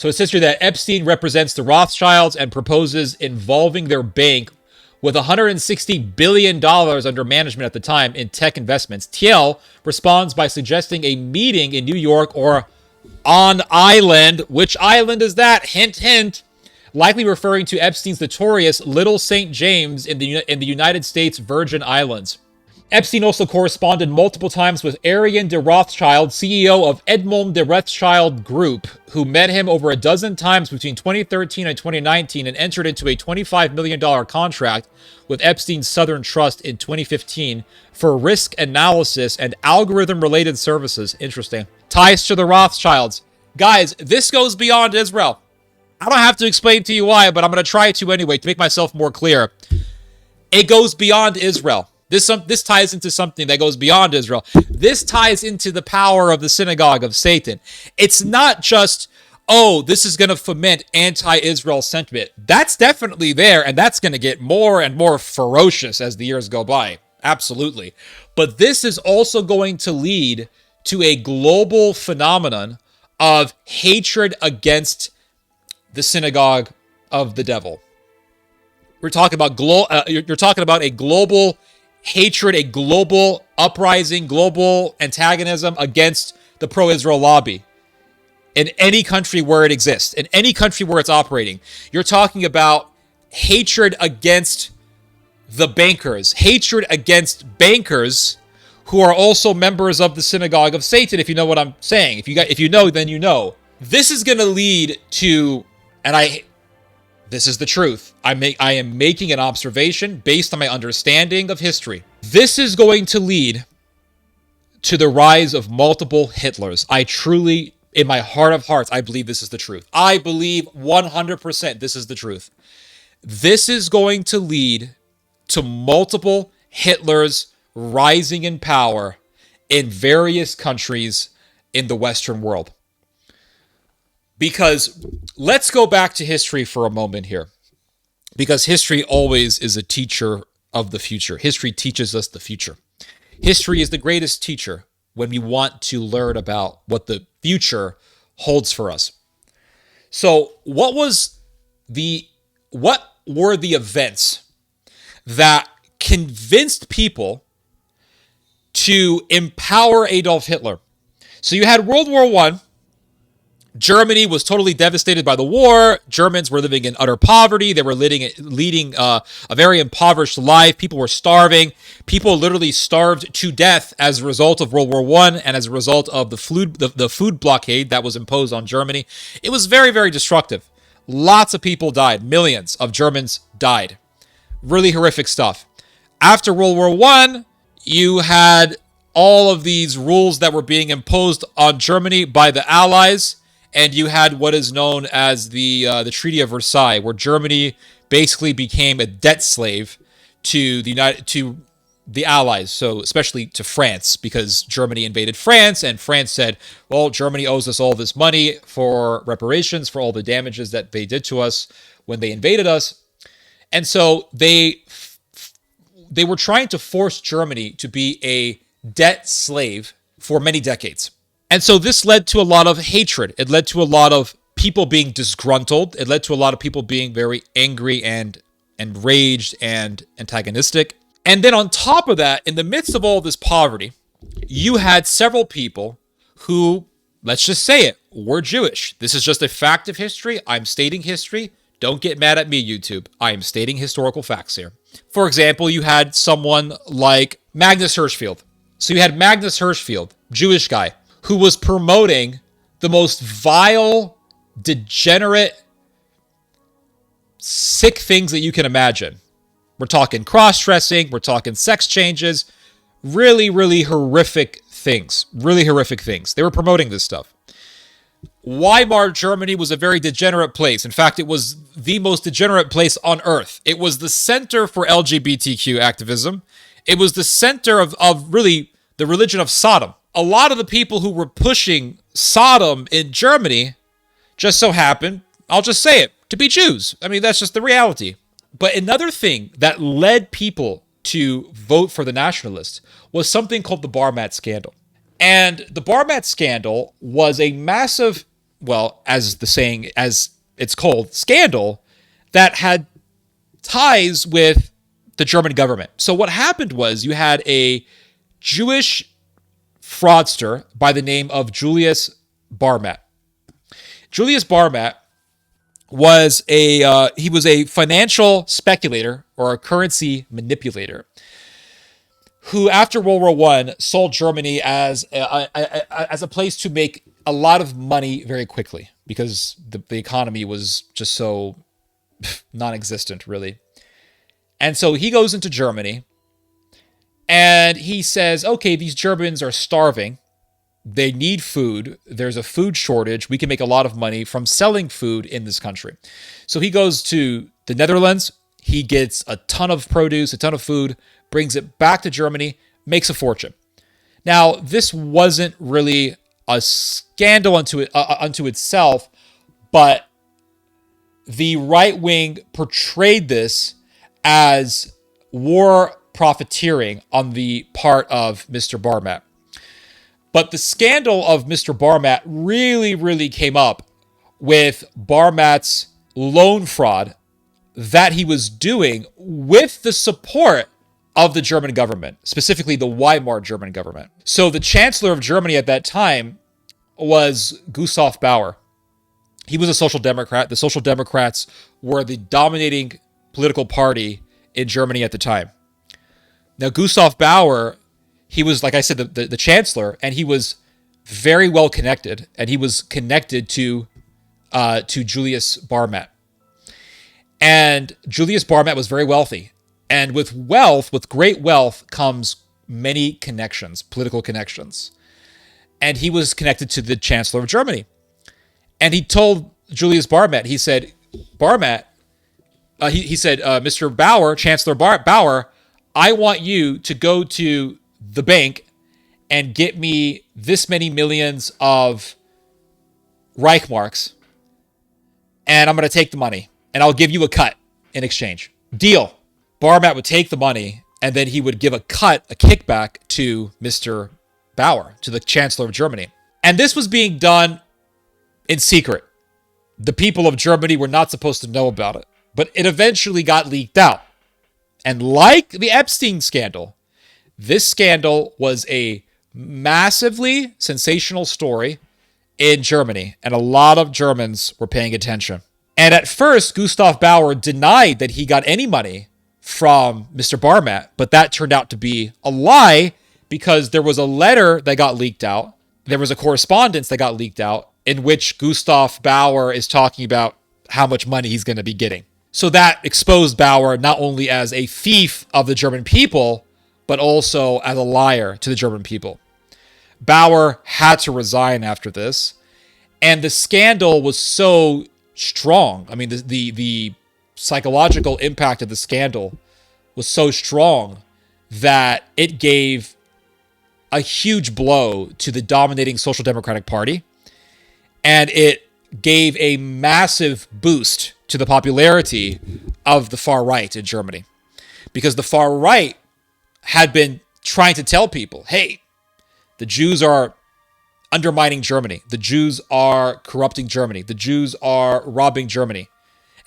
So it says here that Epstein represents the Rothschilds and proposes involving their bank with $160 billion under management at the time in tech investments. Thiel responds by suggesting a meeting in New York or on Island. Which island is that? Hint, hint. Likely referring to Epstein's notorious Little St. James in the United States Virgin Islands. Epstein also corresponded multiple times with Ariane de Rothschild, CEO of Edmond de Rothschild Group, who met him over a dozen times between 2013 and 2019 and entered into a $25 million contract with Epstein's Southern Trust in 2015 for risk analysis and algorithm-related services. Interesting. Ties to the Rothschilds. Guys, this goes beyond Israel. I don't have to explain to you why, but I'm going to try to anyway to make myself more clear. It goes beyond Israel. This ties into something that goes beyond Israel. This ties into the power of the synagogue of Satan. It's not just, oh, this is going to foment anti-Israel sentiment. That's definitely there, and that's going to get more and more ferocious as the years go by. Absolutely. But this is also going to lead to a global phenomenon of hatred against the synagogue of the devil. We're talking about you're talking about a global hatred, a global uprising, global antagonism against the pro-Israel lobby in any country where it exists, in any country where it's operating. You're talking about hatred against the bankers, hatred against bankers who are also members of the synagogue of Satan, if you know what I'm saying. If you know, then you know. This is going to lead to, this is the truth. I am making an observation based on my understanding of history. This is going to lead to the rise of multiple Hitlers. I truly, in my heart of hearts, I believe this is the truth. I believe 100% this is the truth. This is going to lead to multiple Hitlers rising in power in various countries in the Western world. Because let's go back to history for a moment here. Because history always is a teacher of the future. History teaches us the future. History is the greatest teacher when we want to learn about what the future holds for us. So what were the events that convinced people to empower Adolf Hitler? So you had World War I. Germany was totally devastated by the war. Germans were living in utter poverty. They were leading a very impoverished life. People were starving. People literally starved to death as a result of World War I and as a result of the food blockade that was imposed on Germany. It was very, very destructive. Lots of people died. Millions of Germans died. Really horrific stuff. After World War I, you had all of these rules that were being imposed on Germany by the Allies. And you had what is known as the Treaty of Versailles, where Germany basically became a debt slave to the Allies, so especially to France, because Germany invaded France, and France said, well, Germany owes us all this money for reparations for all the damages that they did to us when they invaded us. And so they were trying to force Germany to be a debt slave for many decades. And so this led to a lot of hatred. It led to a lot of people being disgruntled. It led to a lot of people being very angry and enraged and antagonistic. And then on top of that, in the midst of all this poverty, you had several people who, let's just say it, were Jewish. This is just a fact of history. I'm stating history. Don't get mad at me, YouTube. I am stating historical facts here. For example, you had someone like Magnus Hirschfeld. So you had Magnus Hirschfeld, Jewish guy, who was promoting the most vile, degenerate, sick things that you can imagine. We're talking cross-dressing, we're talking sex changes, really, really horrific things. Really horrific things. They were promoting this stuff. Weimar, Germany was a very degenerate place. In fact, it was the most degenerate place on earth. It was the center for LGBTQ activism. It was the center of really the religion of Sodom. A lot of the people who were pushing Sodom in Germany just so happened, I'll just say it, to be Jews. I mean, that's just the reality. But another thing that led people to vote for the nationalists was something called the Bar Mat scandal. And the Bar Mat scandal was a massive well, as it's called, scandal that had ties with the German government. So what happened was you had a Jewish fraudster by the name of Julius Barmat. Julius Barmat was a financial speculator or a currency manipulator who, after World War I, sold Germany as a place to make a lot of money very quickly because the economy was just so non-existent, really. And so he goes into Germany and he says, okay, these Germans are starving. They need food. There's a food shortage. We can make a lot of money from selling food in this country. So he goes to the Netherlands. He gets a ton of produce, a ton of food, brings it back to Germany, makes a fortune. Now, this wasn't really a scandal unto itself, but the right wing portrayed this as war profiteering on the part of Mr. Barmat. But the scandal of Mr. Barmat really, really came up with Barmat's loan fraud that he was doing with the support of the German government, specifically the Weimar German government. So the chancellor of Germany at that time was Gustav Bauer. He was a social democrat. The Social Democrats were the dominating political party in Germany at the time. Now, Gustav Bauer, he was, like I said, the chancellor, and he was very well connected, and he was connected to Julius Barmat. And Julius Barmat was very wealthy. And with great wealth comes many connections, political connections. And he was connected to the Chancellor of Germany. And he told Julius Barmat, he said, Mr. Bauer, Chancellor Bauer, I want you to go to the bank and get me this many millions of Reichmarks, and I'm going to take the money, and I'll give you a cut in exchange. Deal. Barmat would take the money, and then he would give a kickback to Mr. Bauer, to the Chancellor of Germany. And this was being done in secret. The people of Germany were not supposed to know about it, but it eventually got leaked out. And like the Epstein scandal, this scandal was a massively sensational story in Germany, and a lot of Germans were paying attention. And at first, Gustav Bauer denied that he got any money from Mr. Barmat, but that turned out to be a lie because there was a letter that got leaked out. There was a correspondence that got leaked out in which Gustav Bauer is talking about how much money he's going to be getting. So that exposed Bauer not only as a thief of the German people, but also as a liar to the German people. Bauer had to resign after this, and the scandal was so strong. I mean, the psychological impact of the scandal was so strong that it gave a huge blow to the dominating Social Democratic Party, and it gave a massive boost to the popularity of the far right in Germany, because the far right had been trying to tell people, hey, the Jews are undermining Germany. The Jews are corrupting Germany. The Jews are robbing Germany.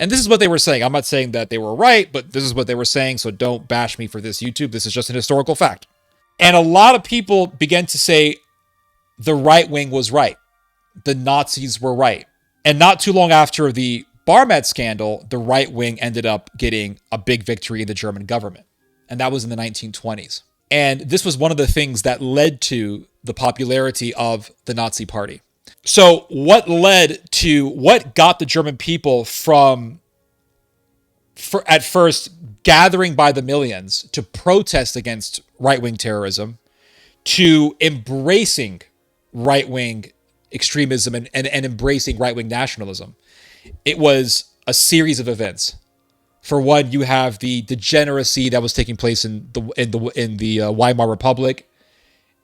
And this is what they were saying. I'm not saying that they were right, but this is what they were saying, so don't bash me for this, YouTube. This is just an historical fact. And a lot of people began to say the right wing was right. The Nazis were right. And not too long after the Barmat scandal, the right wing ended up getting a big victory in the German government. And that was in the 1920s. And this was one of the things that led to the popularity of the Nazi Party. So what got the German people from, at first, gathering by the millions to protest against right-wing terrorism, to embracing right-wing extremism and embracing right-wing nationalism? It was a series of events. For one, you have the degeneracy that was taking place in the Weimar Republic.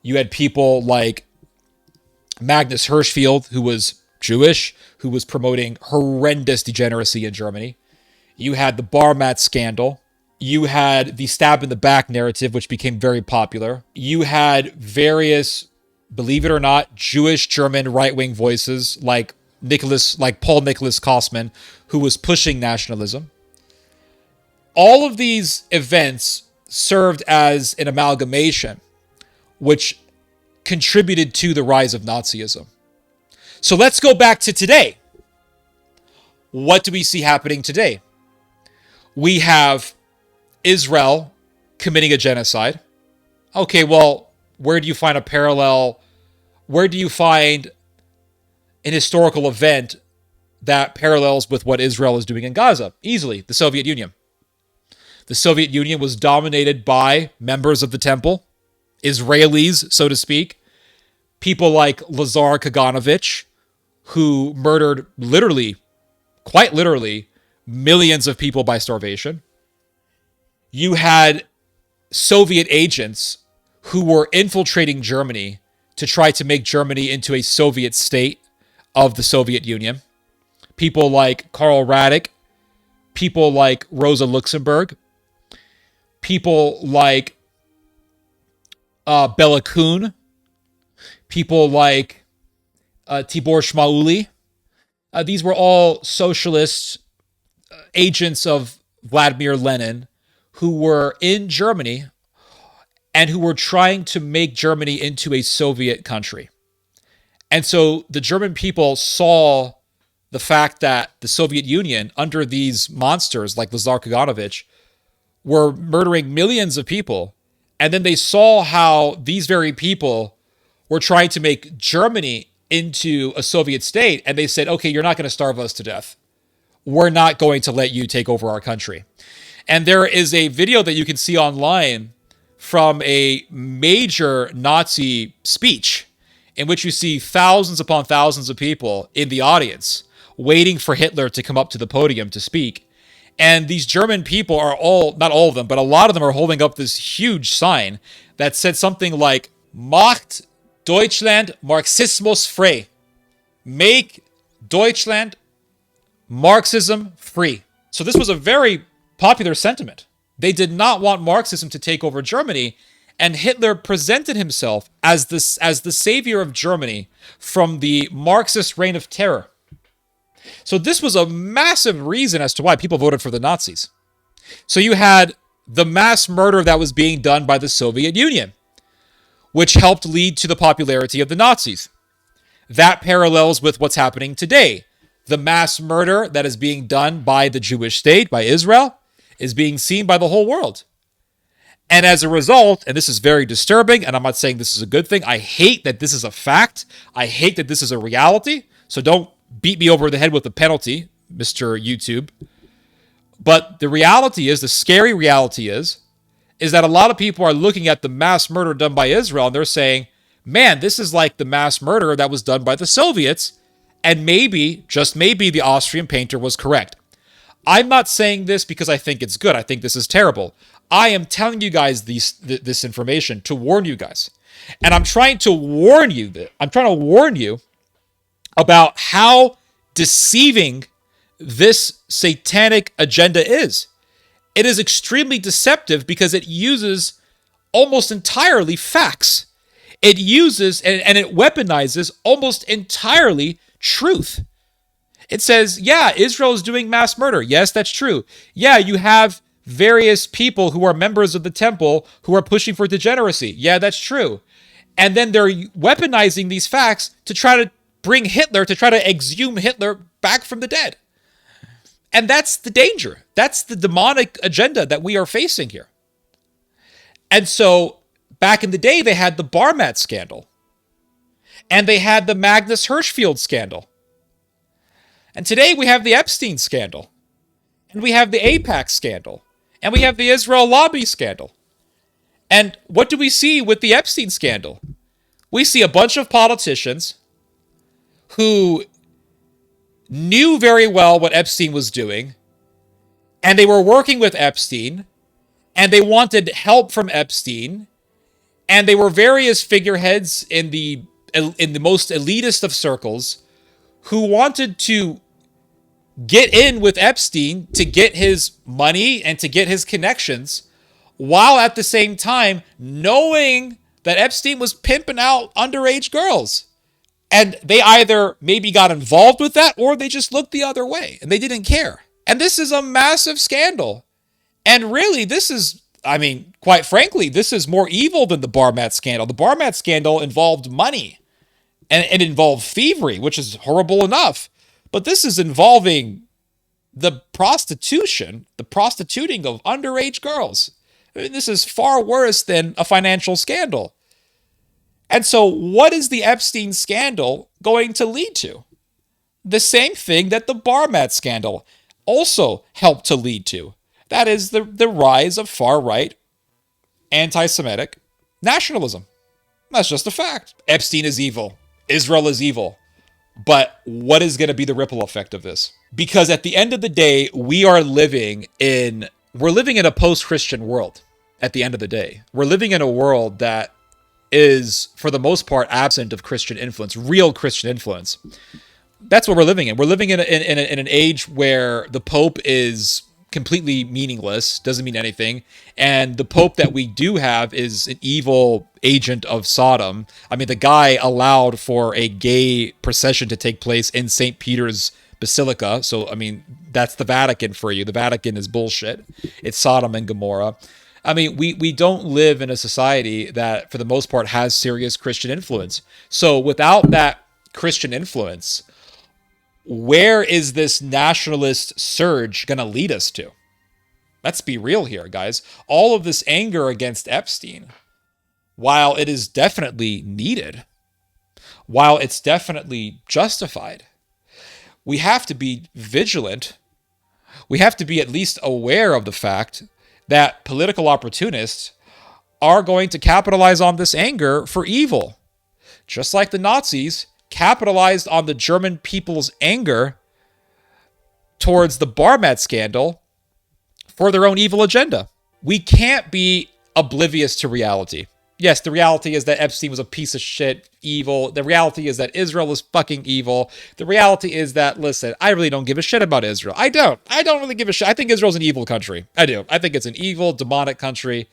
You had people like Magnus Hirschfeld, who was Jewish, who was promoting horrendous degeneracy in Germany. You had the Barmat scandal. You had the stab in the back narrative, which became very popular. You had various, believe it or not, Jewish German right-wing voices like Paul Nicholas Kosman, who was pushing nationalism. All of these events served as an amalgamation, which contributed to the rise of Nazism. So let's go back to today. What do we see happening today? We have Israel committing a genocide. Okay, well, where do you find a parallel? Where do you find an historical event that parallels with what Israel is doing in Gaza? Easily, the Soviet Union. The Soviet Union was dominated by members of the temple, Israelis, so to speak, people like Lazar Kaganovich, who murdered quite literally, millions of people by starvation. You had Soviet agents who were infiltrating Germany to try to make Germany into a Soviet state of the Soviet Union. People like Karl Radek, people like Rosa Luxemburg, people like Bela Kun, people like Tibor Shmauli. These were all socialist agents of Vladimir Lenin who were in Germany and who were trying to make Germany into a Soviet country. And so the German people saw the fact that the Soviet Union, under these monsters like Lazar Kaganovich, were murdering millions of people. And then they saw how these very people were trying to make Germany into a Soviet state. And they said, okay, you're not going to starve us to death. We're not going to let you take over our country. And there is a video that you can see online from a major Nazi speech in which you see thousands upon thousands of people in the audience waiting for Hitler to come up to the podium to speak. And these German people are all, not all of them, but a lot of them are holding up this huge sign that said something like, Macht Deutschland Marxismus frei. Make Deutschland Marxism free. So this was a very popular sentiment. They did not want Marxism to take over Germany, and Hitler presented himself as the savior of Germany from the Marxist reign of terror. So this was a massive reason as to why people voted for the Nazis. So you had the mass murder that was being done by the Soviet Union, which helped lead to the popularity of the Nazis. That parallels with what's happening today. The mass murder that is being done by the Jewish state, by Israel, is being seen by the whole world. And as a result, and this is very disturbing, and I'm not saying this is a good thing, I hate that this is a fact. I hate that this is a reality. So don't beat me over the head with a penalty, Mr. YouTube. But the reality is, the scary reality is that a lot of people are looking at the mass murder done by Israel and they're saying, man, this is like the mass murder that was done by the Soviets. And maybe, just maybe, the Austrian painter was correct. I'm not saying this because I think it's good. I think this is terrible. I am telling you guys this information to warn you guys. And I'm trying to warn you about how deceiving this satanic agenda is. It is extremely deceptive because it uses almost entirely facts. It uses and it weaponizes almost entirely truth. It says, yeah, Israel is doing mass murder. Yes, that's true. Yeah, you have various people who are members of the temple who are pushing for degeneracy. Yeah, that's true. And then they're weaponizing these facts to try to bring Hitler, to try to exhume Hitler back from the dead. And that's the danger. That's the demonic agenda that we are facing here. And so back in the day, they had the bar mat scandal. And they had the Magnus Hirschfeld scandal. And today we have the Epstein scandal. And we have the AIPAC scandal. And we have the Israel lobby scandal. And what do we see with the Epstein scandal? We see a bunch of politicians who knew very well what Epstein was doing, and they were working with Epstein, and they wanted help from Epstein, and they were various figureheads in the most elitist of circles who wanted to get in with Epstein to get his money and to get his connections, while at the same time knowing that Epstein was pimping out underage girls. And they either maybe got involved with that or they just looked the other way and they didn't care. And this is a massive scandal. And really, this is, I mean, quite frankly, this is more evil than the bar mat scandal. The bar mat scandal involved money and it involved thievery, which is horrible enough. But this is involving the prostitution, the prostituting of underage girls. I mean, this is far worse than a financial scandal. And so what is the Epstein scandal going to lead to? The same thing that the bar mat scandal also helped to lead to. That is the rise of far-right anti-Semitic nationalism. That's just a fact. Epstein is evil. Israel is evil. But what is going to be the ripple effect of this? Because at the end of the day, we're living in a post-Christian world. At the end of the day, we're living in a world that is, for the most part, absent of Christian influence, real Christian influence. That's what we're living in. We're living in an age where the Pope is completely meaningless, doesn't mean anything. And the Pope that we do have is an evil agent of Sodom. I mean, the guy allowed for a gay procession to take place in St. Peter's Basilica. So, I mean, that's the Vatican for you. The Vatican is bullshit. It's Sodom and Gomorrah. I mean, we don't live in a society that, for the most part, has serious Christian influence. So without that Christian influence, where is this nationalist surge going to lead us to? Let's be real here, guys. All of this anger against Epstein, while it is definitely needed, while it's definitely justified, we have to be vigilant. We have to be at least aware of the fact that political opportunists are going to capitalize on this anger for evil. Just like the Nazis capitalized on the German people's anger towards the bar mat scandal for their own evil agenda. We can't be oblivious to reality. Yes, the reality is that Epstein was a piece of shit, evil. The reality is that Israel is fucking evil. The reality is that, listen, I really don't give a shit about Israel. I don't really give a shit. I think Israel's an evil country. I do. I think it's an evil, demonic country.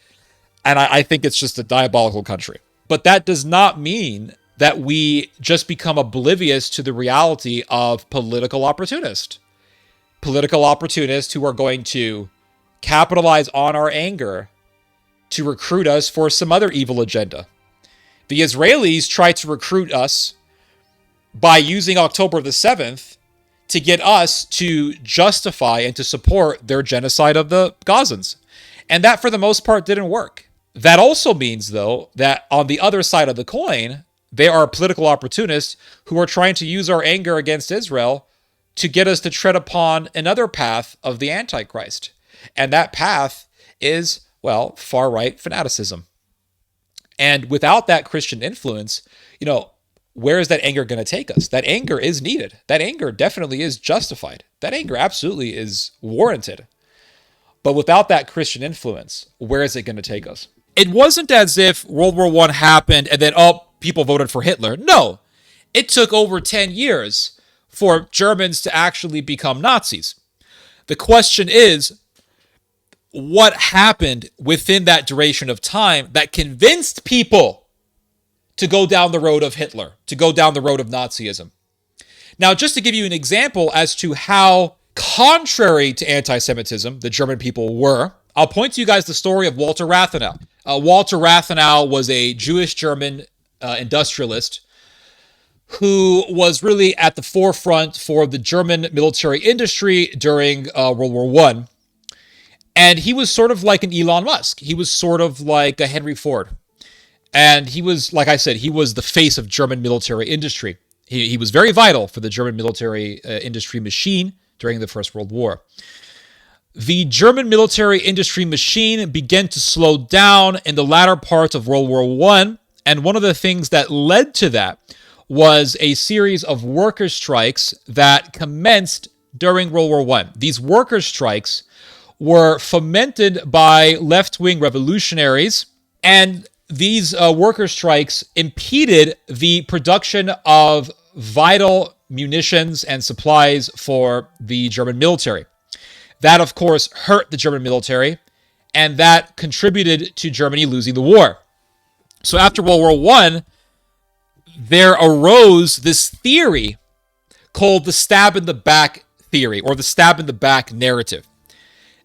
And I think it's just a diabolical country. But that does not mean that we just become oblivious to the reality of political opportunists. Political opportunists who are going to capitalize on our anger to recruit us for some other evil agenda. The Israelis tried to recruit us by using October the 7th to get us to justify and to support their genocide of the Gazans. And that, for the most part, didn't work. That also means, though, that on the other side of the coin, there are political opportunists who are trying to use our anger against Israel to get us to tread upon another path of the Antichrist. And that path is, well, far-right fanaticism. And without that Christian influence, where is that anger going to take us? That anger is needed. That anger definitely is justified. That anger absolutely is warranted. But without that Christian influence, where is it going to take us? It wasn't as if World War I happened and then, people voted for Hitler. No, it took over 10 years for Germans to actually become Nazis. The question is, what happened within that duration of time that convinced people to go down the road of Hitler, to go down the road of Nazism? Now, just to give you an example as to how contrary to anti-Semitism the German people were, I'll point to you guys the story of Walter Rathenau. Walter Rathenau was a Jewish German industrialist who was really at the forefront for the German military industry during World War I. And he was sort of like an Elon Musk. He was sort of like a Henry Ford. And he was, like I said, he was the face of German military industry. He was very vital for the German military industry machine during the First World War. The German military industry machine began to slow down in the latter parts of World War I. And one of the things that led to that was a series of worker strikes that commenced during World War I. These worker strikes were fomented by left-wing revolutionaries, and these worker strikes impeded the production of vital munitions and supplies for the German military. That, of course, hurt the German military, and that contributed to Germany losing the war. So after World War I, there arose this theory called the stab in the back theory, or the stab in the back narrative.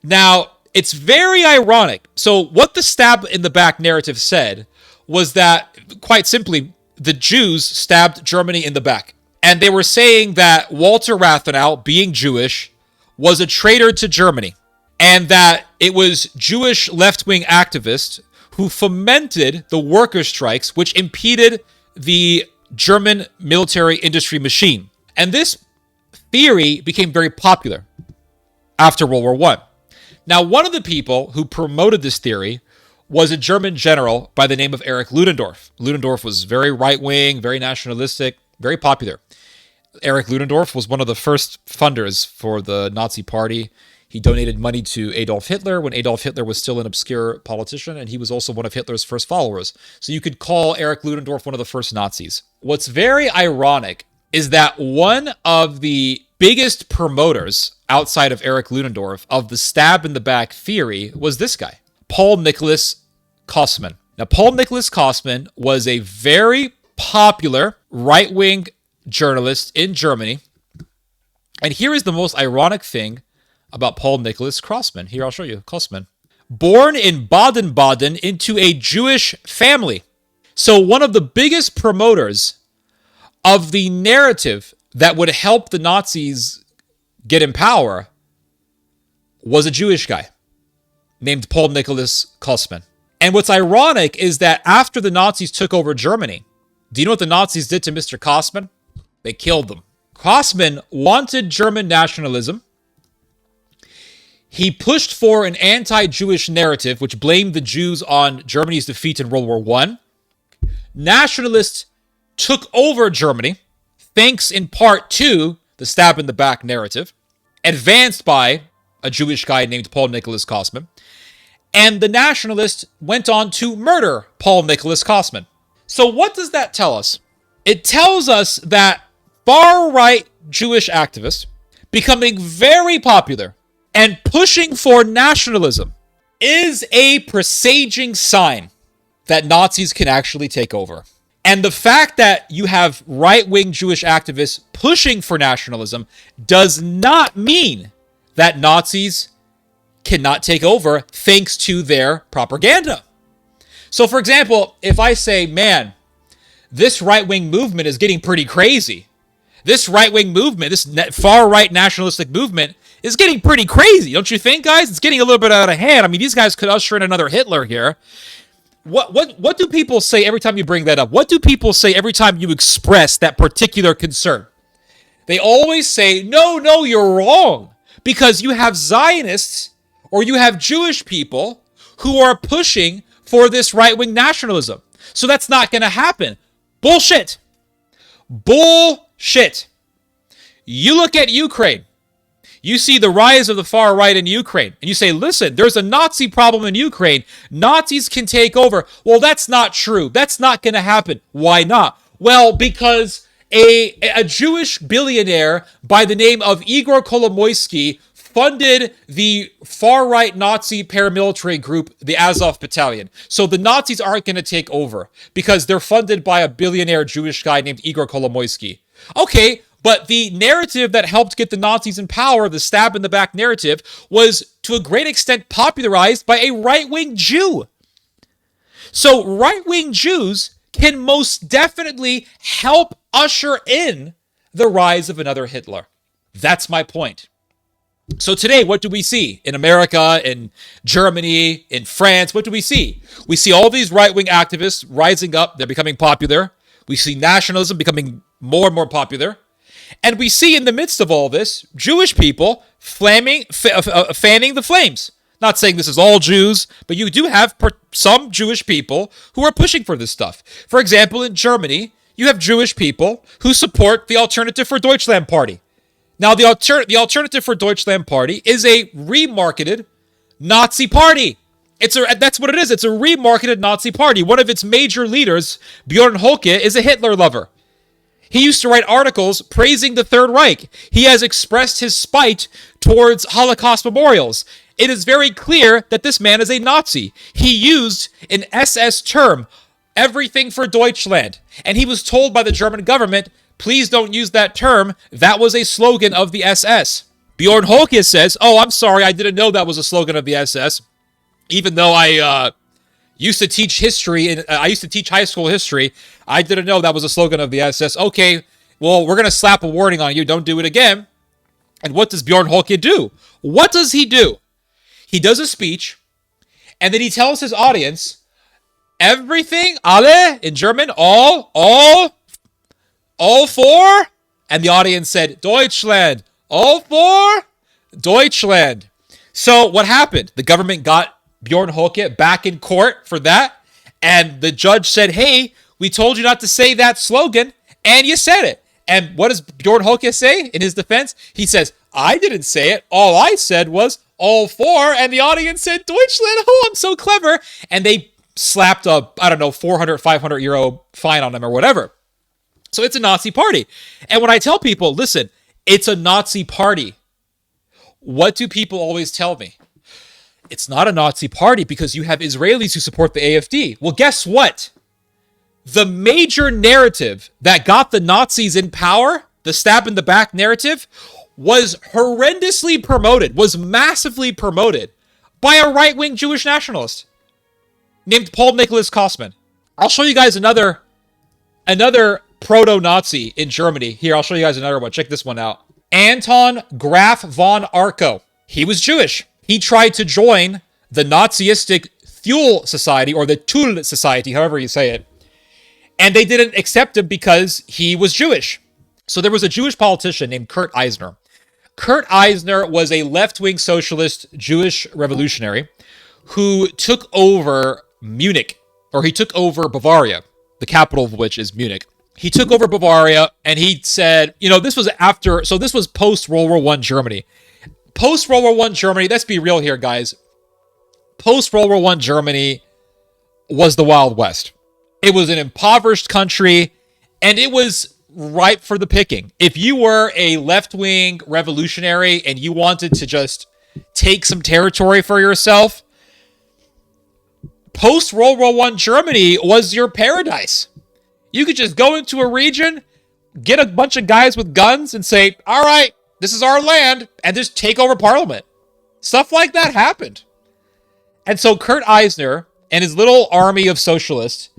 Now, it's very ironic. So what the stab in the back narrative said was that, quite simply, the Jews stabbed Germany in the back. And they were saying that Walter Rathenau, being Jewish, was a traitor to Germany. And that it was Jewish left-wing activists who fomented the worker strikes, which impeded the German military industry machine. And this theory became very popular after World War I. Now, one of the people who promoted this theory was a German general by the name of Erich Ludendorff. Ludendorff was very right-wing, very nationalistic, very popular. Erich Ludendorff was one of the first funders for the Nazi Party. He donated money to Adolf Hitler when Adolf Hitler was still an obscure politician, and he was also one of Hitler's first followers. So you could call Erich Ludendorff one of the first Nazis. What's very ironic is that one of the biggest promoters outside of Erich Ludendorff of the stab in the back theory was this guy, Paul Nicholas Kossmann. Now, Paul Nicholas Kossmann was a very popular right-wing journalist in Germany. And here is the most ironic thing about Paul Nicholas Kossmann. Here, I'll show you. Kossmann. Born in Baden-Baden into a Jewish family. So one of the biggest promoters of the narrative that would help the Nazis get in power was a Jewish guy named Paul Nicholas Kossmann. And what's ironic is that after the Nazis took over Germany, do you know what the Nazis did to Mr. Kossmann? They killed them. Kossmann wanted German nationalism. He pushed for an anti-Jewish narrative, which blamed the Jews on Germany's defeat in World War I. Nationalists took over Germany, thanks in part to the stab in the back narrative, advanced by a Jewish guy named Paul Nicholas Kossmann. And the nationalists went on to murder Paul Nicholas Kossmann. So what does that tell us? It tells us that far-right Jewish activists becoming very popular and pushing for nationalism is a presaging sign that Nazis can actually take over. And the fact that you have right-wing Jewish activists pushing for nationalism does not mean that Nazis cannot take over thanks to their propaganda. So, for example, if I say, man, this right-wing movement is getting pretty crazy. This right-wing movement, this far-right nationalistic movement is getting pretty crazy. Don't you think, guys? It's getting a little bit out of hand. I mean, these guys could usher in another Hitler here. What do people say every time you bring that up? What do people say every time you express that particular concern? They always say, no, you're wrong. Because you have Zionists or you have Jewish people who are pushing for this right-wing nationalism. So that's not going to happen. Bullshit. Bullshit. You look at Ukraine. You see the rise of the far right in Ukraine. And you say, listen, there's a Nazi problem in Ukraine. Nazis can take over. Well, that's not true. That's not going to happen. Why not? Well, because a Jewish billionaire by the name of Igor Kolomoisky funded the far-right Nazi paramilitary group, the Azov Battalion. So the Nazis aren't going to take over because they're funded by a billionaire Jewish guy named Igor Kolomoisky. Okay, but the narrative that helped get the Nazis in power, the stab in the back narrative, was to a great extent popularized by a right-wing Jew. So right-wing Jews can most definitely help usher in the rise of another Hitler. That's my point. So today, what do we see in America, in Germany, in France? What do we see? We see all these right-wing activists rising up. They're becoming popular. We see nationalism becoming more and more popular. And we see in the midst of all this, Jewish people fanning the flames. Not saying this is all Jews, but you do have some Jewish people who are pushing for this stuff. For example, in Germany, you have Jewish people who support the Alternative for Deutschland party. Now, the Alternative for Deutschland party is a remarketed Nazi party. That's what it is. It's a remarketed Nazi party. One of its major leaders, Björn Höcke, is a Hitler lover. He used to write articles praising the Third Reich. He has expressed his spite towards Holocaust memorials. It is very clear that this man is a Nazi. He used an SS term, Everything for Deutschland. And he was told by the German government, please don't use that term. That was a slogan of the SS. Bjorn Holke says, oh, I'm sorry, I didn't know that was a slogan of the SS. Even though I used to teach history, and I used to teach high school history, I didn't know that was a slogan of the SS. Okay, well, we're going to slap a warning on you. Don't do it again. And what does Bjorn Holke do? What does he do? He does a speech, and then he tells his audience, everything, alle, in German, all for, and the audience said, Deutschland, all for Deutschland. So what happened? The government got Bjorn Holke back in court for that, and the judge said, hey, we told you not to say that slogan, and you said it. And what does Bjorn Holke say in his defense? He says, I didn't say it. All I said was all for, and the audience said Deutschland. Oh, I'm so clever. And they slapped a, 400, 500 euro fine on him or whatever. So it's a Nazi party. And when I tell people, listen, it's a Nazi party, what do people always tell me? It's not a Nazi party because you have Israelis who support the AfD. Well, guess what? The major narrative that got the Nazis in power, the stab in the back narrative, was horrendously promoted, was massively promoted by a right-wing Jewish nationalist named Paul Nicholas Kosman. I'll show you guys another proto-Nazi in Germany. Here, I'll show you guys another one. Check this one out. Anton Graf von Arco. He was Jewish. He tried to join the Nazistic Thule Society, or the Thule Society, however you say it. And they didn't accept him because he was Jewish. So there was a Jewish politician named Kurt Eisner. Kurt Eisner was a left-wing socialist Jewish revolutionary who took over Munich, or he took over Bavaria, the capital of which is Munich. He took over Bavaria, and he said, this was post-World War I Germany. Post-World War I Germany, let's be real here, guys. Post-World War I Germany was the Wild West. It was an impoverished country, and it was ripe for the picking. If you were a left-wing revolutionary and you wanted to just take some territory for yourself, post-World War I Germany was your paradise. You could just go into a region, get a bunch of guys with guns and say, all right, this is our land, and just take over parliament. Stuff like that happened. And so Kurt Eisner and his little army of socialists,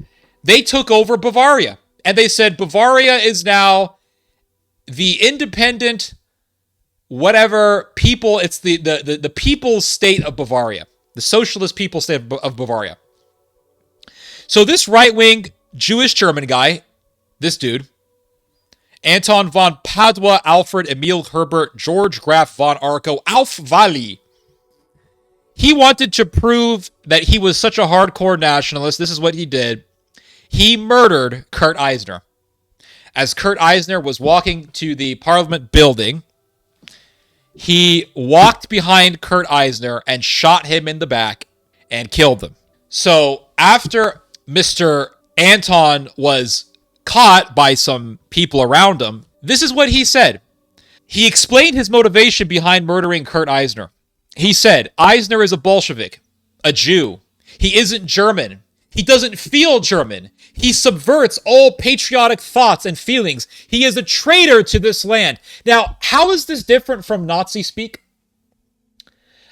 they took over Bavaria. And they said Bavaria is now the independent, whatever people, it's the people's state of Bavaria. The socialist people's state of Bavaria. So this right-wing Jewish German guy, this dude, Anton von Padua, Alfred Emil Herbert, George Graf von Arco, Alf Wally. He wanted to prove that he was such a hardcore nationalist. This is what he did. He murdered Kurt Eisner. As Kurt Eisner was walking to the Parliament building, he walked behind Kurt Eisner and shot him in the back and killed him. So after Mr. Anton was caught by some people around him, this is what he said. He explained his motivation behind murdering Kurt Eisner. He said, Eisner is a Bolshevik, a Jew. He isn't German. He doesn't feel German. He subverts all patriotic thoughts and feelings. He is a traitor to this land. Now, how is this different from Nazi speak?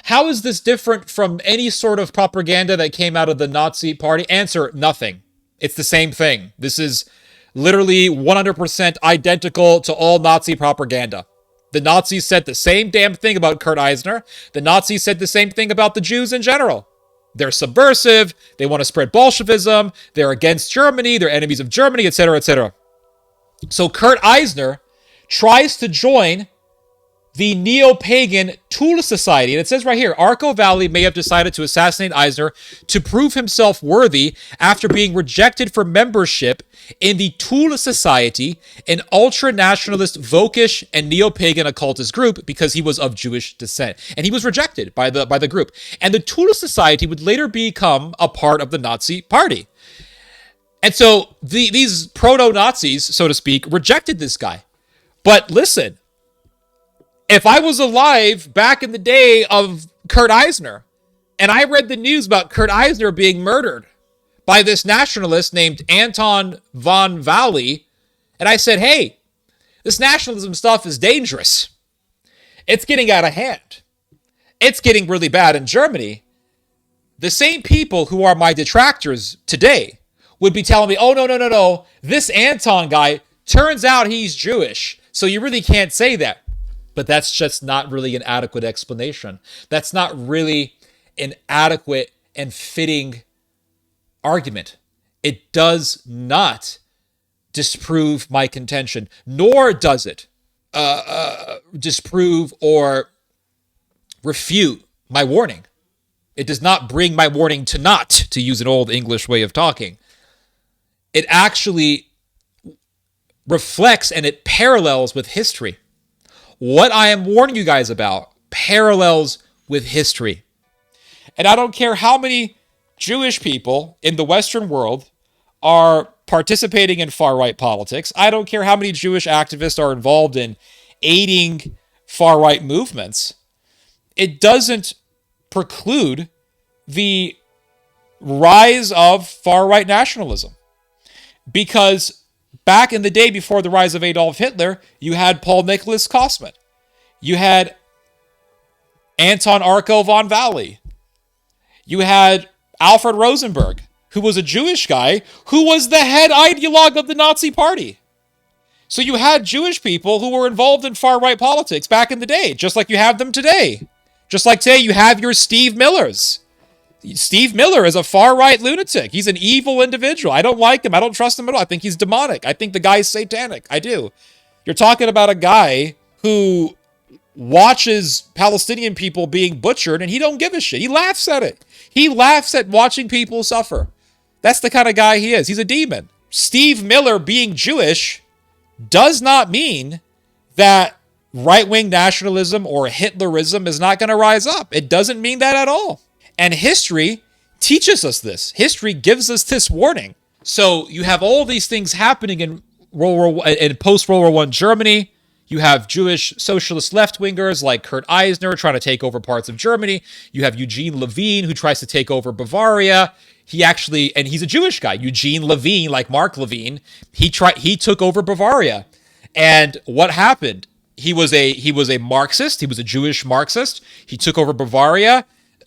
How is this different from any sort of propaganda that came out of the Nazi party? Answer, nothing. It's the same thing. This is literally 100% identical to all Nazi propaganda. The Nazis said the same damn thing about Kurt Eisner. The Nazis said the same thing about the Jews in general. They're subversive. They want to spread Bolshevism. They're against Germany. They're enemies of Germany, etc., etc. So Kurt Eisner tries to join the neo-pagan Thule Society. And it says right here, Arco Valley may have decided to assassinate Eisner to prove himself worthy after being rejected for membership in the Thule Society, an ultra-nationalist, Völkisch, and neo-pagan occultist group because he was of Jewish descent. And he was rejected by the group. And the Thule Society would later become a part of the Nazi party. And so these proto-Nazis, so to speak, rejected this guy. But listen, if I was alive back in the day of Kurt Eisner, and I read the news about Kurt Eisner being murdered by this nationalist named Anton von Valley. And I said, hey, this nationalism stuff is dangerous. It's getting out of hand. It's getting really bad in Germany. The same people who are my detractors today would be telling me, oh, no. This Anton guy, turns out he's Jewish. So you really can't say that. But that's just not really an adequate explanation. That's not really an adequate and fitting argument. It does not disprove my contention, nor does it disprove or refute my warning. It does not bring my warning to naught, to use an old English way of talking. It actually reflects and it parallels with history. What I am warning you guys about parallels with history. And I don't care how many Jewish people in the Western world are participating in far-right politics. I don't care how many Jewish activists are involved in aiding far-right movements. It doesn't preclude the rise of far-right nationalism. Because back in the day before the rise of Adolf Hitler, you had Paul Nicholas Kosman. You had Anton Arco von Valley. You had Alfred Rosenberg, who was a Jewish guy who was the head ideologue of the Nazi Party. So you had Jewish people who were involved in far-right politics back in the day, just like you have them today. Just like today you have your Steve Millers. Steve Miller is a far-right lunatic. He's an evil individual. I don't like him. I don't trust him at all. I think he's demonic. I think the guy's satanic. I do. You're talking about a guy who watches Palestinian people being butchered and he don't give a shit. He laughs at it. He laughs at watching people suffer. That's the kind of guy he is. He's a demon. Steve Miller being Jewish does not mean that right-wing nationalism or Hitlerism is not going to rise up. It doesn't mean that at all. And history teaches us this. History gives us this warning. So you have all these things happening in post-World War I Germany. You have Jewish socialist left-wingers like Kurt Eisner trying to take over parts of Germany. You have Eugene Levine who tries to take over Bavaria. And he's a Jewish guy. Eugene Levine, like Mark Levine, he took over Bavaria. And what happened? He was a Marxist. He was a Jewish Marxist. He took over Bavaria,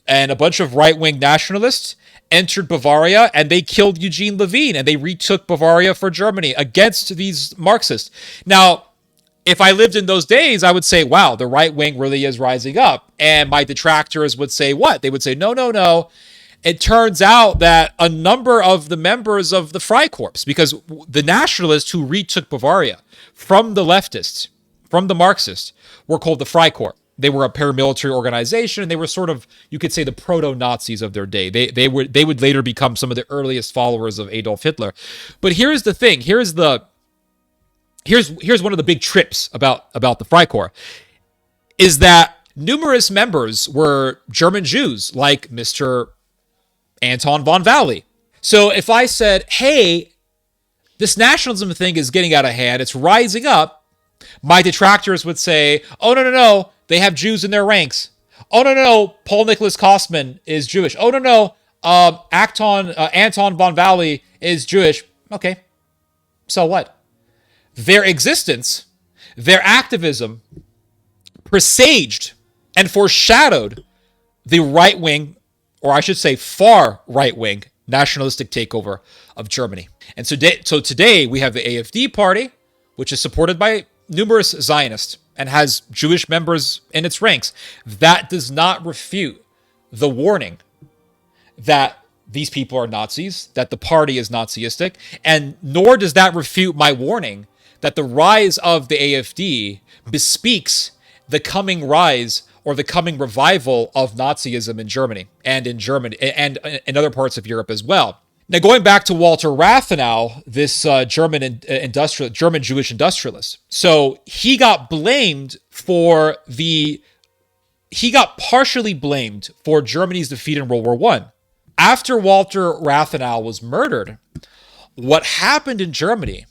and a bunch of right-wing nationalists entered Bavaria, and they killed Eugene Levine, and they retook Bavaria for Germany against these Marxists. Now, if I lived in those days, I would say, wow, the right wing really is rising up. And my detractors would say what? They would say, no. It turns out that a number of the members of the Freikorps, because the nationalists who retook Bavaria from the leftists, from the Marxists, were called the Freikorps. They were a paramilitary organization, and they were sort of, you could say, the proto-Nazis of their day. They would later become some of the earliest followers of Adolf Hitler. But here's the thing. Here's one of the big trips about the Freikorps, is that numerous members were German Jews, like Mr. Anton von Valley. So if I said, hey, this nationalism thing is getting out of hand, it's rising up, my detractors would say, oh, no, they have Jews in their ranks. Oh, no, Paul Nicholas Kosman is Jewish. Oh, no, Anton von Valley is Jewish. Okay, so what? Their existence, their activism, presaged and foreshadowed the right-wing, or I should say far right-wing, nationalistic takeover of Germany. And so today we have the AfD party, which is supported by numerous Zionists and has Jewish members in its ranks. That does not refute the warning that these people are Nazis, that the party is Nazistic, and nor does that refute my warning that the rise of the AfD bespeaks the coming rise or the coming revival of Nazism in Germany and in other parts of Europe as well. Now, going back to Walter Rathenau, this German Jewish industrialist. So he got partially blamed for Germany's defeat in World War I. After Walter Rathenau was murdered, what happened in Germany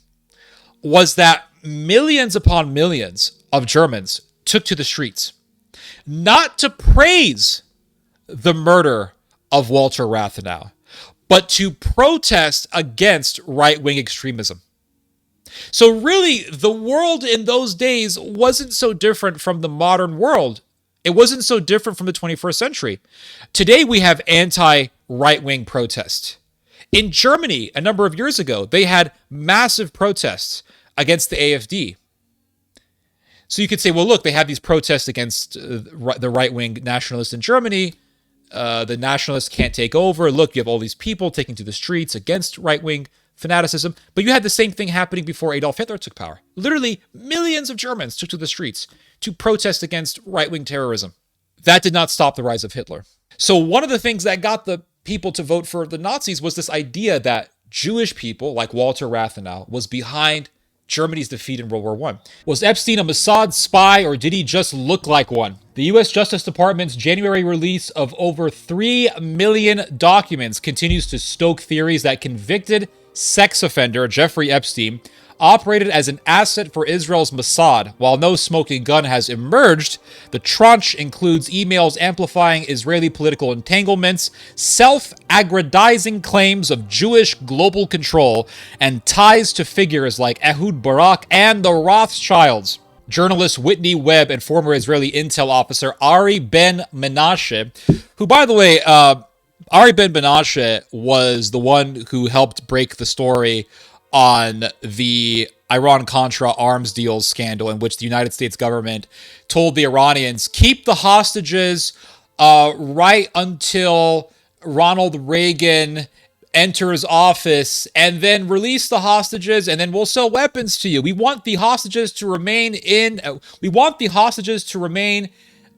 was that millions upon millions of Germans took to the streets, not to praise the murder of Walter Rathenau, but to protest against right-wing extremism. So really, the world in those days wasn't so different from the modern world. It wasn't so different from the 21st century. Today, we have anti-right-wing protests. In Germany, a number of years ago, they had massive protests against the AfD. So you could say, well, look, they have these protests against the right-wing nationalists in Germany. The nationalists can't take over. Look, you have all these people taking to the streets against right-wing fanaticism. But you had the same thing happening before Adolf Hitler took power. Literally, millions of Germans took to the streets to protest against right-wing terrorism. That did not stop the rise of Hitler. So one of the things that got the people to vote for the Nazis was this idea that Jewish people, like Walter Rathenau, was behind Germany's defeat in World War I. Was Epstein a Mossad spy, or did he just look like one? The U.S. Justice Department's January release of over 3 million documents continues to stoke theories that convicted sex offender Jeffrey Epstein operated as an asset for Israel's Mossad. While no smoking gun has emerged, the tranche includes emails amplifying Israeli political entanglements, self-aggrandizing claims of Jewish global control, and ties to figures like Ehud Barak and the Rothschilds. Journalist Whitney Webb and former Israeli intel officer Ari Ben Menashe, who, by the way, Ari Ben Menashe was the one who helped break the story on the Iran-Contra arms deals scandal, in which the United States government told the Iranians, keep the hostages right until Ronald Reagan enters office, and then release the hostages, and then we'll sell weapons to you. We want the hostages to remain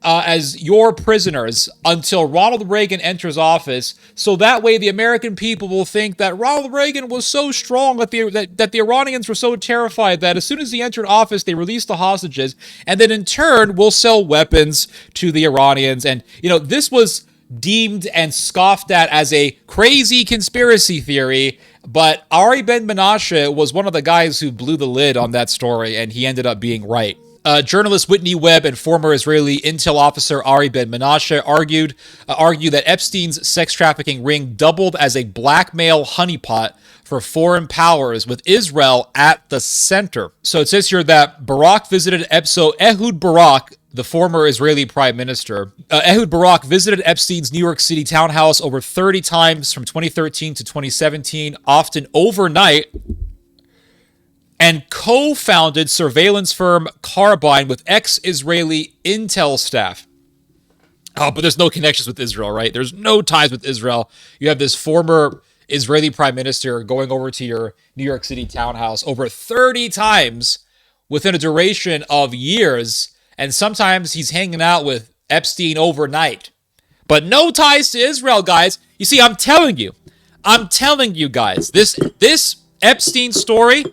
as your prisoners until Ronald Reagan enters office, so that way the American people will think that Ronald Reagan was so strong that the Iranians were so terrified that as soon as he entered office, they released the hostages, and then in turn will sell weapons to the Iranians. And, this was deemed and scoffed at as a crazy conspiracy theory, but Ari Ben Menashe was one of the guys who blew the lid on that story, and he ended up being right. Journalist Whitney Webb and former Israeli intel officer Ari Ben Menashe argue that Epstein's sex trafficking ring doubled as a blackmail honeypot for foreign powers, with Israel at the center. So it says here that Barak visited Ehud Barak, the former Israeli prime minister. Ehud Barak visited Epstein's New York City townhouse over 30 times from 2013 to 2017, often overnight, and co-founded surveillance firm Carbine with ex-Israeli intel staff. Oh, but there's no connections with Israel, right? There's no ties with Israel. You have this former Israeli prime minister going over to your New York City townhouse over 30 times within a duration of years, and sometimes he's hanging out with Epstein overnight. But no ties to Israel, guys. You see, I'm telling you guys, this Epstein story,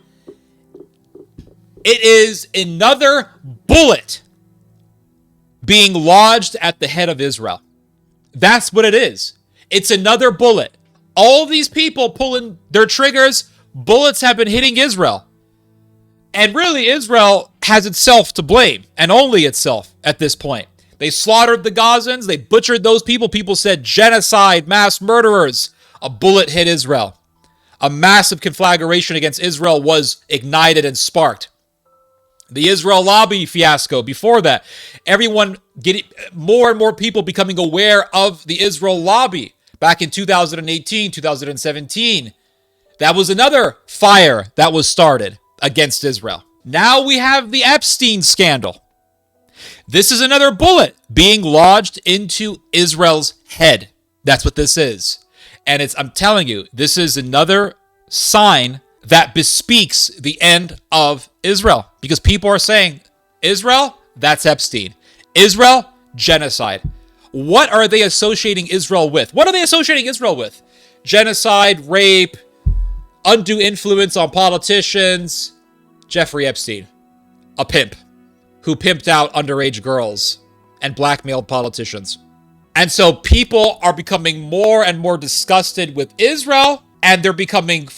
it is another bullet being lodged at the head of Israel. That's what it is. It's another bullet. All these people pulling their triggers, bullets have been hitting Israel. And really, Israel has itself to blame, and only itself at this point. They slaughtered the Gazans. They butchered those people. People said genocide, mass murderers. A bullet hit Israel. A massive conflagration against Israel was ignited and sparked. The Israel lobby fiasco. Before that, everyone getting more and more people becoming aware of the Israel lobby back in 2018, 2017. That was another fire that was started against Israel. Now we have the Epstein scandal. This is another bullet being lodged into Israel's head. That's what this is. And I'm telling you, this is another sign that bespeaks the end of Israel. Because people are saying, Israel, that's Epstein. Israel, genocide. What are they associating Israel with? What are they associating Israel with? Genocide, rape, undue influence on politicians. Jeffrey Epstein, a pimp who pimped out underage girls and blackmailed politicians. And so people are becoming more and more disgusted with Israel, and they're becoming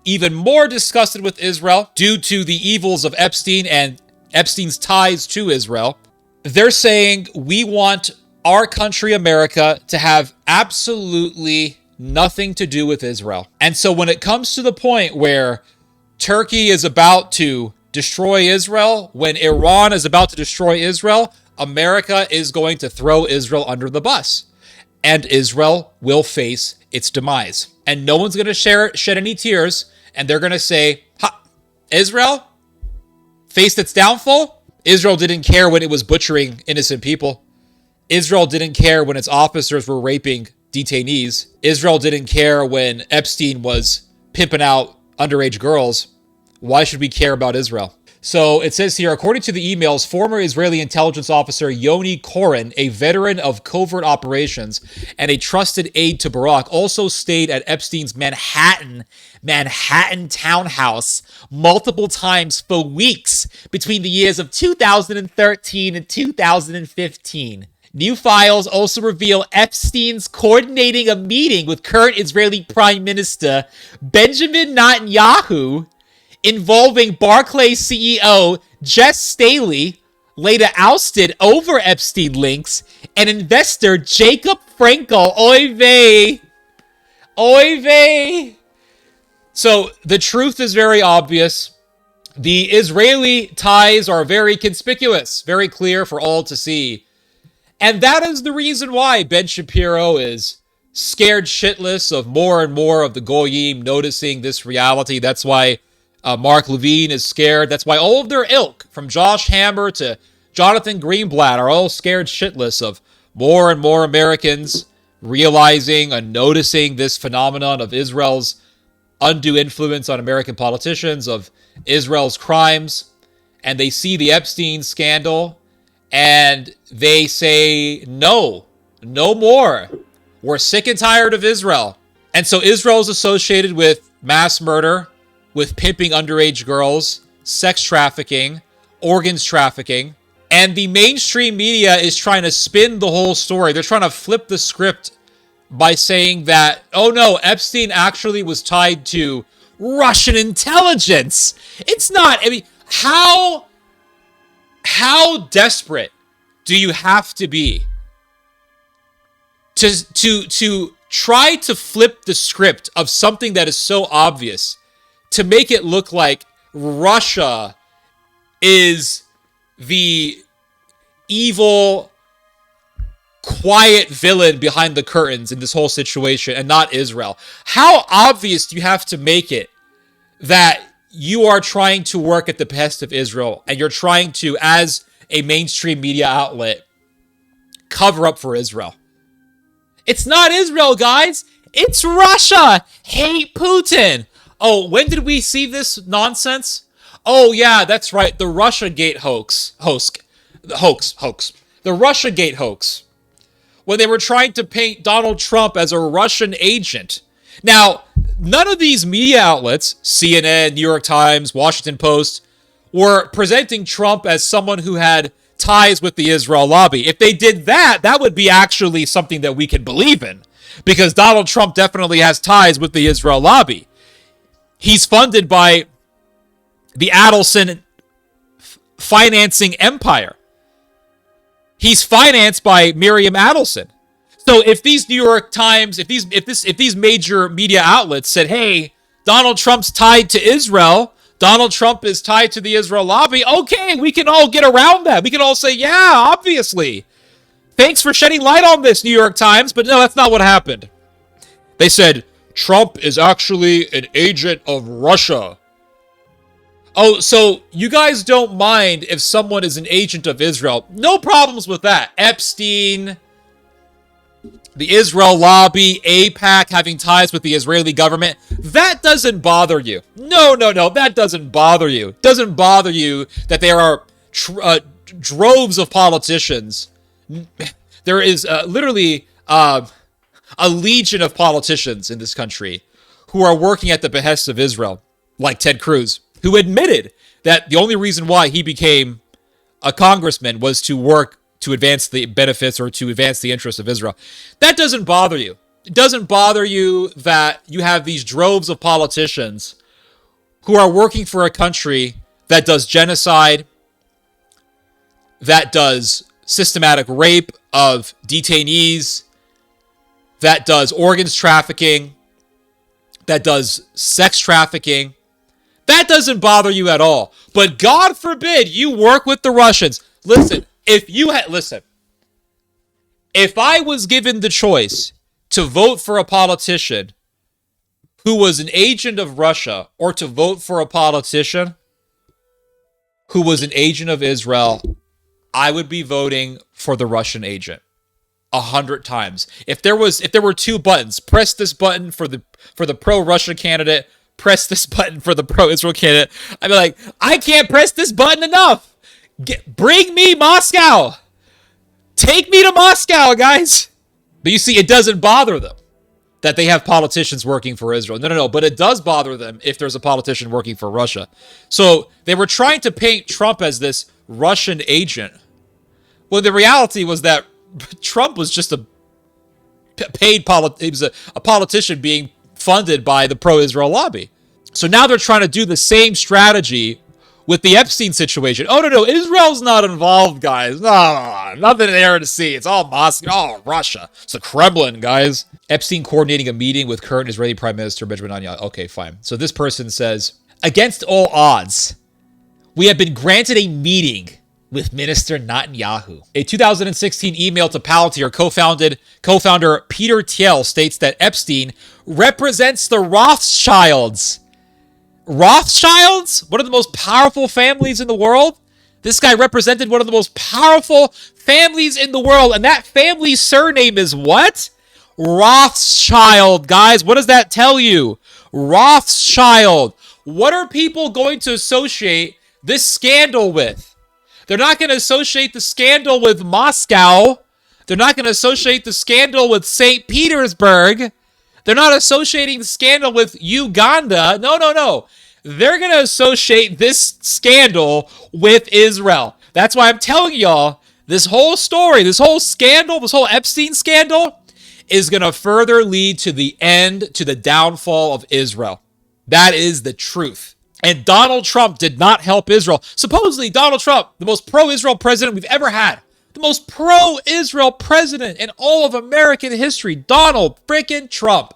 even more disgusted with Israel due to the evils of Epstein and Epstein's ties to Israel. They're saying we want our country, America, to have absolutely nothing to do with Israel. And so when it comes to the point where Turkey is about to destroy Israel, when Iran is about to destroy Israel, America is going to throw Israel under the bus. And Israel will face its demise. And no one's going to shed any tears. And they're going to say, ha, Israel faced its downfall? Israel didn't care when it was butchering innocent people. Israel didn't care when its officers were raping detainees. Israel didn't care when Epstein was pimping out underage girls. Why should we care about Israel? So it says here, according to the emails, former Israeli intelligence officer Yoni Koren, a veteran of covert operations and a trusted aide to Barak, also stayed at Epstein's Manhattan townhouse multiple times for weeks between the years of 2013 and 2015. New files also reveal Epstein's coordinating a meeting with current Israeli Prime Minister Benjamin Netanyahu involving Barclays CEO Jess Staley, later ousted over Epstein links, and investor Jacob Frankel. Oy vey. Oy vey. So the truth is very obvious. The Israeli ties are very conspicuous, very clear for all to see. And that is the reason why Ben Shapiro is scared shitless of more and more of the Goyim noticing this reality. That's why Mark Levine is scared. That's why all of their ilk, from Josh Hammer to Jonathan Greenblatt, are all scared shitless of more and more Americans realizing and noticing this phenomenon of Israel's undue influence on American politicians, of Israel's crimes. And they see the Epstein scandal and they say, no more. We're sick and tired of Israel. And so Israel is associated with mass murder, with pimping underage girls, sex trafficking, organs trafficking. And the mainstream media is trying to spin the whole story. They're trying to flip the script by saying that, oh no, Epstein actually was tied to Russian intelligence. It's not. I mean, how desperate do you have to be to try to flip the script of something that is so obvious, to make it look like Russia is the evil, quiet villain behind the curtains in this whole situation and not Israel? How obvious do you have to make it that you are trying to work at the behest of Israel and you're trying to, as a mainstream media outlet, cover up for Israel? It's not Israel, guys. It's Russia. Hate Putin. Oh, when did we see this nonsense? Oh, yeah, that's right. The Russiagate hoax. The Russiagate hoax. When they were trying to paint Donald Trump as a Russian agent. Now, none of these media outlets, CNN, New York Times, Washington Post, were presenting Trump as someone who had ties with the Israel lobby. If they did that, that would be actually something that we can believe in. Because Donald Trump definitely has ties with the Israel lobby. He's funded by the Adelson financing empire. He's financed by Miriam Adelson. So if these New York Times, if these major media outlets said, hey, Donald Trump's tied to Israel, Donald Trump is tied to the Israel lobby, okay, we can all get around that. We can all say, yeah, obviously. Thanks for shedding light on this, New York Times. But no, that's not what happened. They said, Trump is actually an agent of Russia. Oh, so you guys don't mind if someone is an agent of Israel. No problems with that. Epstein, the Israel lobby, AIPAC having ties with the Israeli government. That doesn't bother you. No, that doesn't bother you. It doesn't bother you that there are droves of politicians. There is literally a legion of politicians in this country who are working at the behest of Israel, like Ted Cruz, who admitted that the only reason why he became a congressman was to work to advance the benefits or to advance the interests of Israel. That doesn't bother you. It doesn't bother you that you have these droves of politicians who are working for a country that does genocide, that does systematic rape of detainees, that does organs trafficking, that does sex trafficking. That doesn't bother you at all. But God forbid you work with the Russians. Listen, if I was given the choice to vote for a politician who was an agent of Russia or to vote for a politician who was an agent of Israel, I would be voting for the Russian agent 100 times. If there were two buttons, press this button for the pro-Russia candidate, press this button for the pro-Israel candidate, I'd be like, I can't press this button enough. Bring me Moscow. Take me to Moscow, guys. But you see, it doesn't bother them that they have politicians working for Israel. No. But it does bother them if there's a politician working for Russia. So they were trying to paint Trump as this Russian agent. Well, the reality was that Trump was just a politician being funded by the pro-Israel lobby. So now they're trying to do the same strategy with the Epstein situation. Oh, no, Israel's not involved, guys. No, nothing there to see. It's all Moscow, all Russia. It's the Kremlin, guys. Epstein coordinating a meeting with current Israeli Prime Minister Benjamin Netanyahu. Okay, fine. So this person says, against all odds, we have been granted a meeting with Minister Netanyahu. A 2016 email to Palantir co-founder Peter Thiel states that Epstein represents the Rothschilds. Rothschilds? One of the most powerful families in the world? This guy represented one of the most powerful families in the world, and that family's surname is what? Rothschild, guys. What does that tell you? Rothschild. What are people going to associate this scandal with? They're not going to associate the scandal with Moscow. They're not going to associate the scandal with St. Petersburg. They're not associating the scandal with Uganda. No. They're going to associate this scandal with Israel. That's why I'm telling y'all, this whole story, this whole scandal, this whole Epstein scandal is going to further lead to the end, to the downfall of Israel. That is the truth. And Donald Trump did not help Israel. Supposedly, Donald Trump, the most pro-Israel president we've ever had, the most pro-Israel president in all of American history, Donald freaking Trump,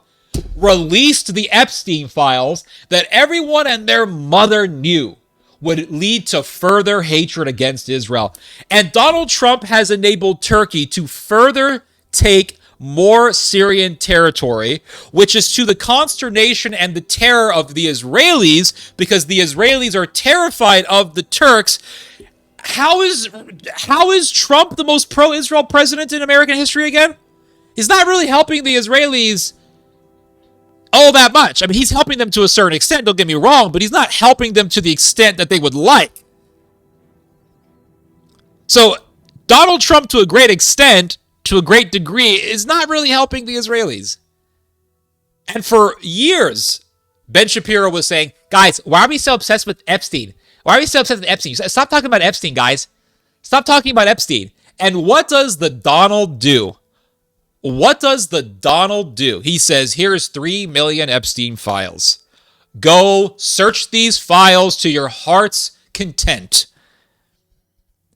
released the Epstein files that everyone and their mother knew would lead to further hatred against Israel. And Donald Trump has enabled Turkey to further take more Syrian territory, which is to the consternation and the terror of the Israelis, because the Israelis are terrified of the Turks. How is Trump the most pro-Israel president in American history again? He's not really helping the Israelis all that much. I mean, he's helping them to a certain extent, don't get me wrong, but he's not helping them to the extent that they would like. So Donald Trump, to a great extent, to a great degree, is not really helping the Israelis. And for years, Ben Shapiro was saying, guys, why are we so obsessed with Epstein? Why are we so obsessed with Epstein? Stop talking about Epstein, guys. Stop talking about Epstein. And what does the Donald do? What does the Donald do? He says, here's 3 million Epstein files. Go search these files to your heart's content.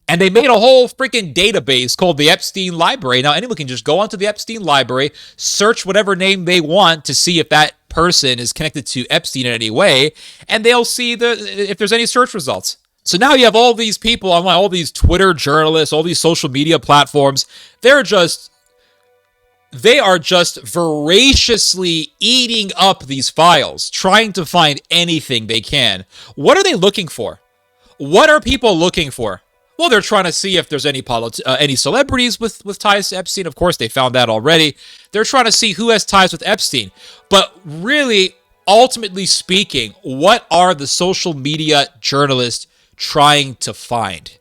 And they made a whole freaking database called the Epstein Library. Now, anyone can just go onto the Epstein Library, search whatever name they want to see if that person is connected to Epstein in any way, and they'll see if there's any search results. So now you have all these people on all these Twitter journalists, all these social media platforms. They are just voraciously eating up these files, trying to find anything they can. What are they looking for? What are people looking for? Well, they're trying to see if there's any celebrities with ties to Epstein. Of course, they found that already. They're trying to see who has ties with Epstein. But really, ultimately speaking, what are the social media journalists trying to find?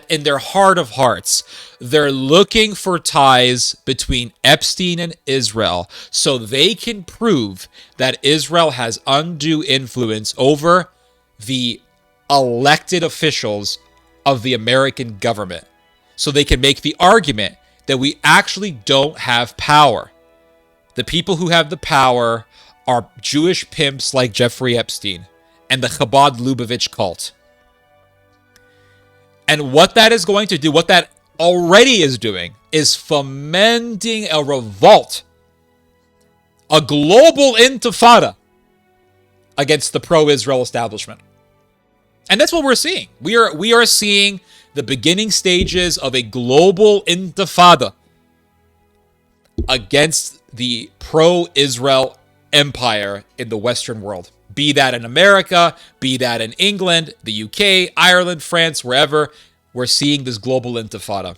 In their heart of hearts, they're looking for ties between Epstein and Israel so they can prove that Israel has undue influence over the elected officials of the American government. So they can make the argument that we actually don't have power. The people who have the power are Jewish pimps like Jeffrey Epstein and the Chabad Lubavitch cult. And what that is going to do, what that already is doing, is fomenting a revolt, a global intifada against the pro-Israel establishment. And that's what we're seeing. We are seeing the beginning stages of a global intifada against the pro-Israel empire in the Western world. Be that in America, be that in England, the UK, Ireland, France, wherever, we're seeing this global intifada.